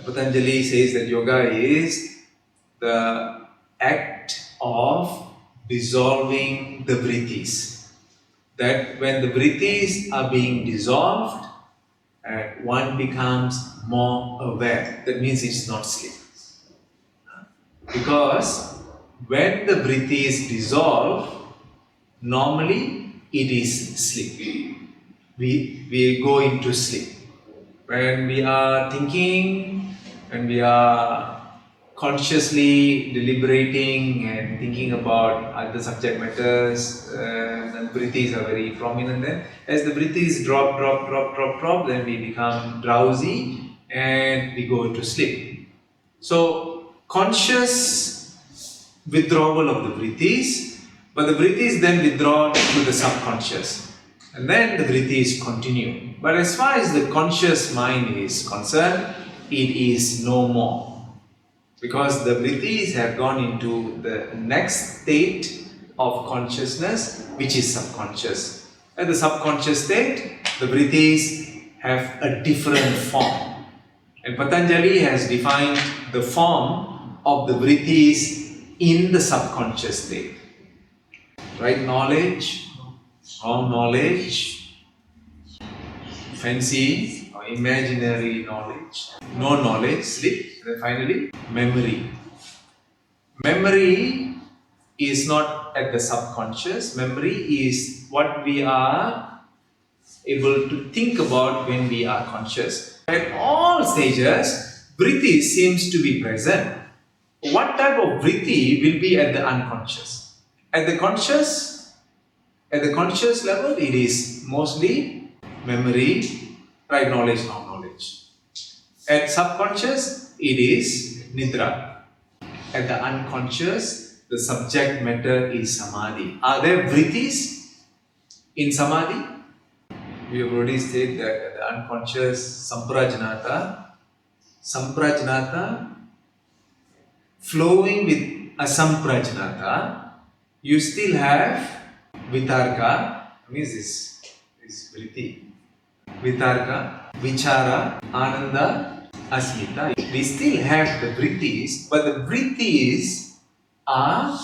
Patanjali says that yoga is the act of dissolving the vrittis. That when the vrittis are being dissolved, one becomes more aware. That means it's not sleep. Because when the vrittis dissolve, normally it is sleep. We go into sleep. When we are thinking, when we are consciously deliberating and thinking about other subject matters, and vrittis are very prominent then. As the vrittis drop, then we become drowsy and we go into sleep. So, conscious withdrawal of the vrittis, but the vrittis then withdraw to the subconscious. And then the vrittis continue. But as far as the conscious mind is concerned, it is no more. Because the vrittis have gone into the next state of consciousness, which is subconscious. At the subconscious state, the vrittis have a different form. And Patanjali has defined the form of the vrittis in the subconscious state. Right knowledge, wrong knowledge, fancy or imaginary knowledge, no knowledge, sleep, and then finally memory. Memory is not at the subconscious. Memory is what we are able to think about when we are conscious. At all stages, vritti seems to be present. What type of vritti will be at the unconscious? At the conscious level, it is mostly memory, right knowledge, wrong knowledge. At subconscious, it is nidra. At the unconscious, the subject matter is samadhi. Are there vrittis in samadhi? We have already said that at the unconscious, samprajnata, flowing with asamprajnata, you still have vitarka, means this vritti. Vitarka, vichara, ananda, asmita. We still have the vrittis, but the vrittis are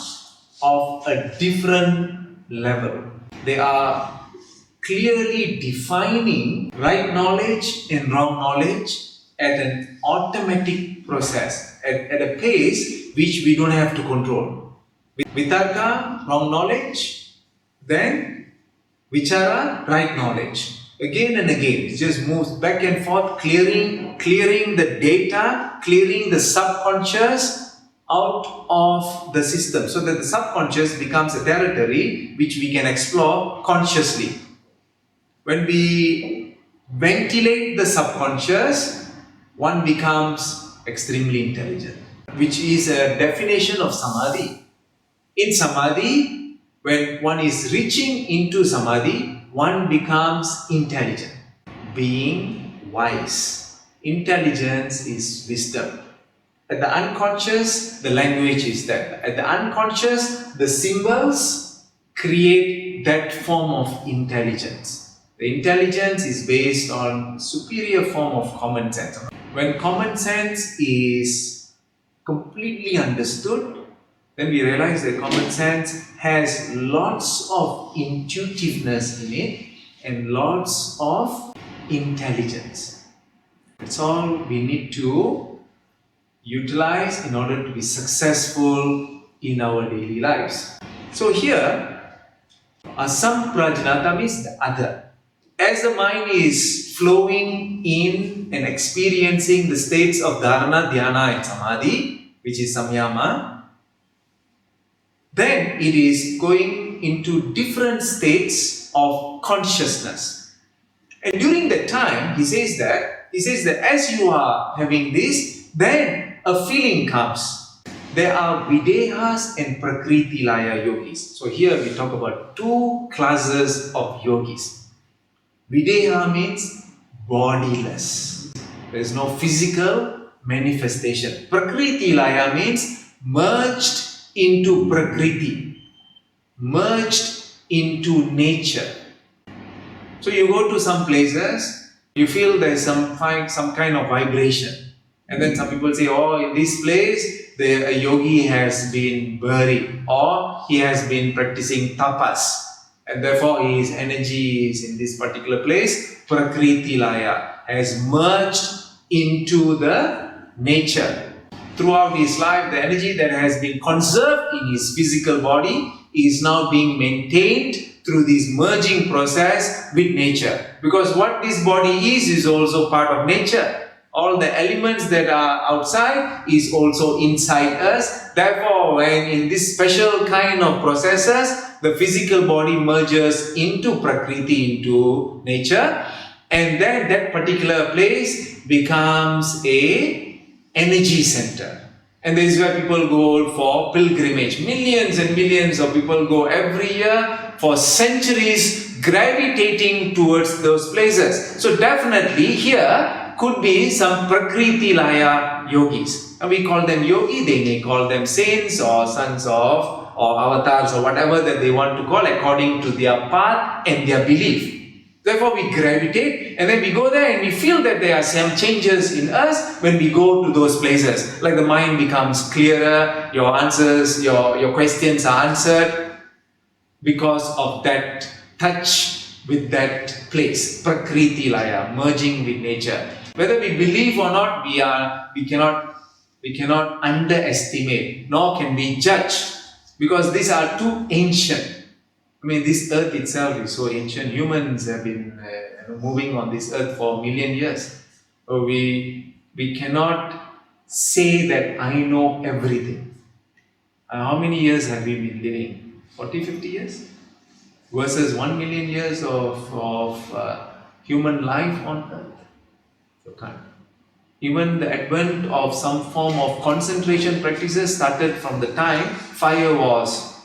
of a different level. They are clearly defining right knowledge and wrong knowledge at an automatic process, at a pace which we don't have to control. Vitarka, wrong knowledge, then vichara, right knowledge. Again and again, it just moves back and forth, clearing the data, clearing the subconscious out of the system, so that the subconscious becomes a territory which we can explore consciously. When we ventilate the subconscious, one becomes extremely intelligent, which is a definition of samadhi. In samadhi, when one is reaching into samadhi, one becomes intelligent, being wise. Intelligence is wisdom. At the unconscious, the language is that. At the unconscious, the symbols create that form of intelligence. The intelligence is based on superior form of common sense. When common sense is completely understood, then we realize that common sense has lots of intuitiveness in it and lots of intelligence. That's all we need to utilize in order to be successful in our daily lives. So here, asamprajnata means the other. As the mind is flowing in and experiencing the states of dharana, dhyana and samadhi, which is samyama, then it is going into different states of consciousness. And during that time, he says that as you are having this, then a feeling comes. There are Videhas and prakritilaya yogis. So here we talk about two classes of yogis. Videha means bodiless. There is no physical manifestation. Prakritilaya means merged into prakriti, merged into nature. So you go to some places, you feel there is some kind of vibration. And then some people say, oh, in this place, a yogi has been buried, or he has been practicing tapas, and therefore his energy is in this particular place. Prakritilaya has merged into the nature. Throughout his life, the energy that has been conserved in his physical body is now being maintained through this merging process with nature. Because what this body is also part of nature. All the elements that are outside is also inside us. Therefore, when in this special kind of processes, the physical body merges into Prakriti, into nature, and then that particular place becomes a energy center. And this is where people go for pilgrimage. Millions and millions of people go every year for centuries, gravitating towards those places. So definitely here could be some prakritilaya yogis. And we call them yogi, they may call them saints or sons of, or avatars or whatever that they want to call according to their path and their belief. Therefore we gravitate and then we go there and we feel that there are some changes in us when we go to those places. Like the mind becomes clearer, your answers, your questions are answered because of that touch with that place. Prakritilaya, merging with nature. Whether we believe or not, we cannot underestimate, nor can we judge, because these are too ancient. I mean, this earth itself is so ancient. Humans have been moving on this earth for a million years. So we cannot say that I know everything. How many years have we been living? 40, 50 years? Versus 1 million years of human life on earth. So can't. Even the advent of some form of concentration practices started from the time fire was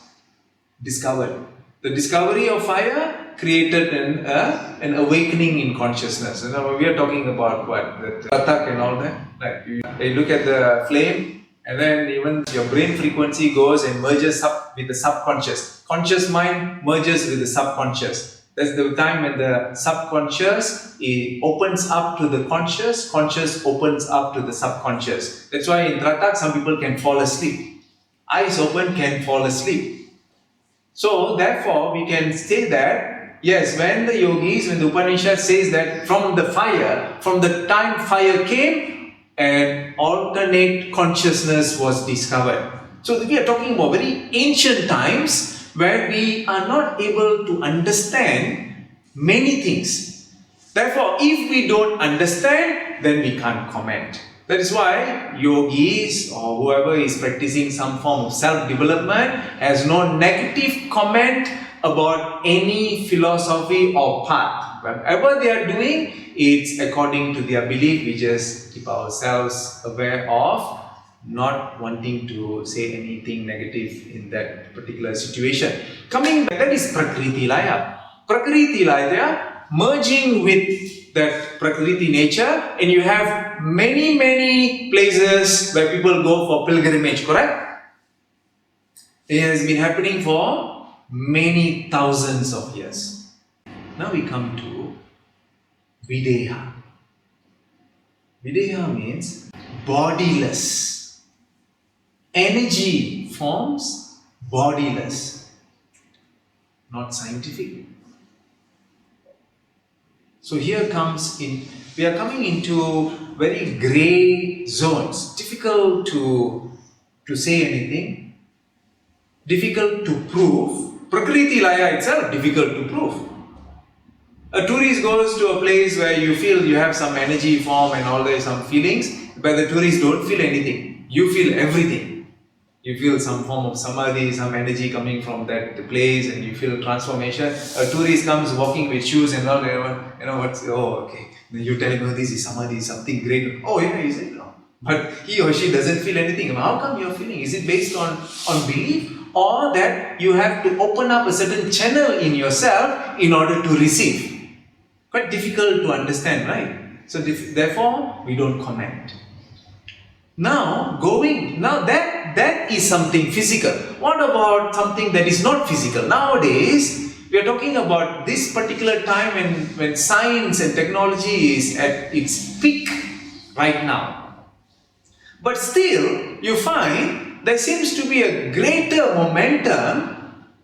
discovered. The discovery of fire created an awakening in consciousness. We are talking about what? The Pratak and all that. Like you look at the flame, and then even your brain frequency goes and merges up with the subconscious. Conscious mind merges with the subconscious. That's the time when the subconscious opens up to the conscious, conscious opens up to the subconscious. That's why in Pratak some people can fall asleep. Eyes open can fall asleep. So therefore we can say that, yes, when the yogis, when the Upanishad says that from the time fire came, an alternate consciousness was discovered. So we are talking about very ancient times where we are not able to understand many things. Therefore, if we don't understand, then we can't comment. That is why yogis or whoever is practicing some form of self-development has no negative comment about any philosophy or path. Whatever they are doing, it's according to their belief. We just keep ourselves aware of not wanting to say anything negative in that particular situation. Coming back, that is prakritilaya. Prakritilaya, merging with that prakriti nature, and you have many places where people go for pilgrimage, correct? It has been happening for many thousands of years. Now we come to Videha. Videha means bodiless. Energy forms bodiless, not scientific. So here comes in, we are coming into very grey zones, difficult to say anything, difficult to prove. Prakritilaya itself, difficult to prove. A tourist goes to a place where you feel you have some energy form and all there some feelings, but the tourists don't feel anything. You feel everything. You feel some form of samadhi, some energy coming from that place, and you feel transformation. A tourist comes walking with shoes and all, what's, oh, okay. Then you tell him, oh, this is samadhi, something great. Oh, yeah, is it? No. But he or she doesn't feel anything. How come you're feeling? Is it based on belief? Or that you have to open up a certain channel in yourself in order to receive? Quite difficult to understand, right? So therefore, we don't comment. Now that is something physical. What about something that is not physical? Nowadays, we are talking about this particular time when science and technology is at its peak right now. But still, you find there seems to be a greater momentum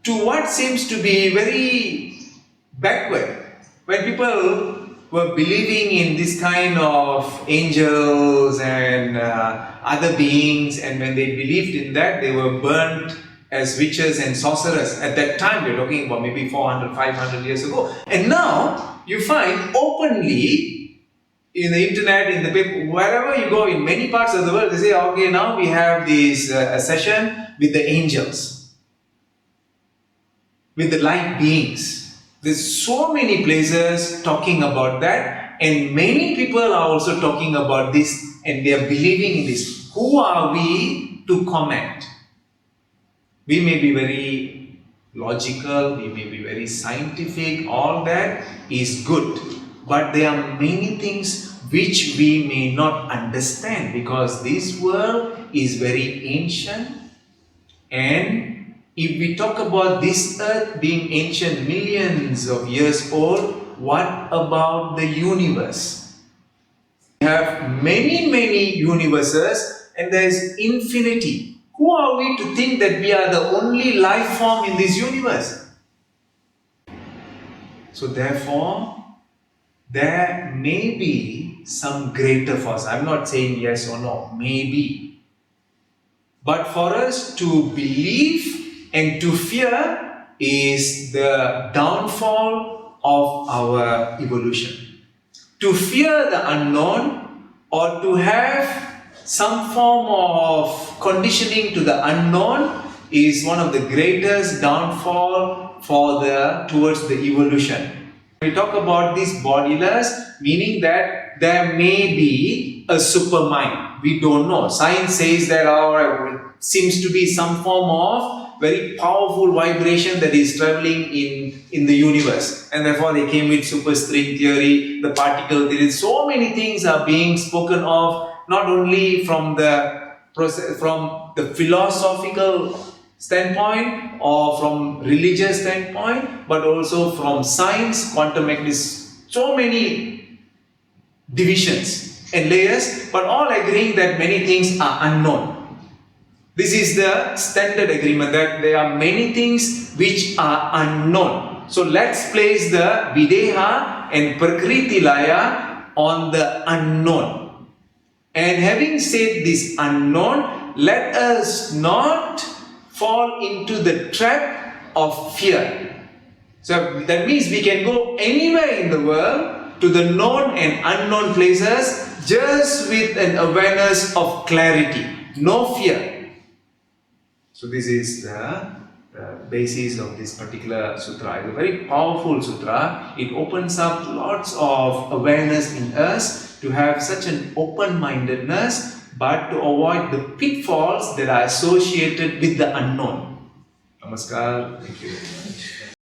to what seems to be very backward. When people were believing in this kind of angels and other beings, and when they believed in that, they were burnt as witches and sorcerers. At that time, we're talking about maybe 400, 500 years ago. And now, you find openly in the internet, in the paper, wherever you go, in many parts of the world, they say, okay, now we have this session with the angels, with the light beings. There's so many places talking about that, and many people are also talking about this, and they are believing in this. Who are we to comment? We may be very logical, we may be very scientific, all that is good. But there are many things which we may not understand, because this world is very ancient. And if we talk about this earth being ancient, millions of years old, what about the universe? We have many universes, and there is infinity. Who are we to think that we are the only life form in this universe? So therefore, there may be some greater force. I'm not saying yes or no, maybe. But for us to believe and to fear is the downfall of our evolution. To fear the unknown, or to have some form of conditioning to the unknown, is one of the greatest downfall towards the evolution. We talk about this bodiless, meaning that there may be a supermind. We don't know. Science says that our seems to be some form of very powerful vibration that is traveling in the universe, and therefore they came with superstring theory, the particle theory. So many things are being spoken of, not only from the philosophical standpoint or from religious standpoint, but also from science, quantum mechanics. So many divisions and layers, but all agreeing that many things are unknown. This is the standard agreement, that there are many things which are unknown. So let's place the Videha and prakritilaya on the unknown. And having said this unknown, let us not fall into the trap of fear. So that means we can go anywhere in the world, to the known and unknown places, just with an awareness of clarity, no fear. So this is the basis of this particular sutra. It's a very powerful sutra. It opens up lots of awareness in us to have such an open-mindedness, but to avoid the pitfalls that are associated with the unknown. Namaskar. Thank you.